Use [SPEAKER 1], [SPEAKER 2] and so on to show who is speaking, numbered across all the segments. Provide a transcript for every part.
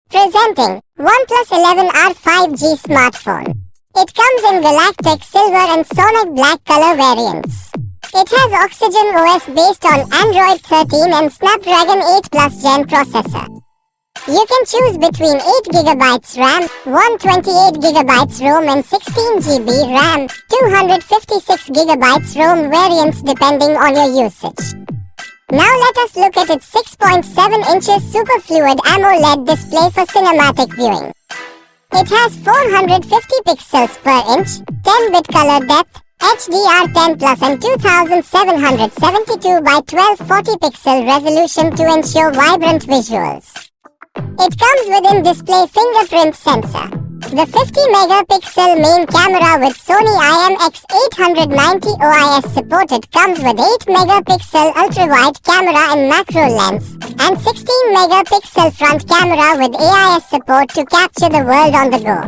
[SPEAKER 1] Presenting OnePlus 11R 5G smartphone. It comes in galactic silver and sonic black color variants. It has Oxygen OS based on Android 13 and Snapdragon 8 Plus Gen processor. You can choose between 8GB RAM, 128GB ROM and 16GB RAM, 256GB ROM variants depending on your usage. Now let us look at its 6.7 inches Super Fluid AMOLED display for cinematic viewing. It has 450 pixels per inch, 10-bit color depth, HDR10 Plus and 2772 by 1240 pixel resolution to ensure vibrant visuals. It comes with in-display fingerprint sensor. The 50-megapixel main camera with Sony IMX890 OIS supported comes with 8-megapixel ultra-wide camera and macro lens, and 16-megapixel front camera with AIS support to capture the world on the go.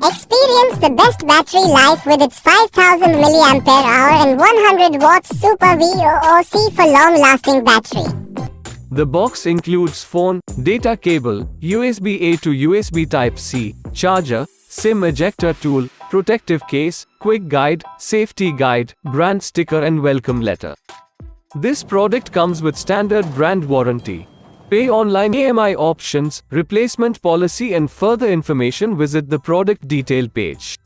[SPEAKER 1] Experience the best battery life with its 5000 mAh and 100 watts Super VOOC for long-lasting battery.
[SPEAKER 2] The box includes phone, data cable, USB-A to USB Type-C, charger, SIM ejector tool, protective case, quick guide, safety guide, brand sticker and welcome letter. This product comes with standard brand warranty. Pay online EMI options, replacement policy and further information visit the product detail page.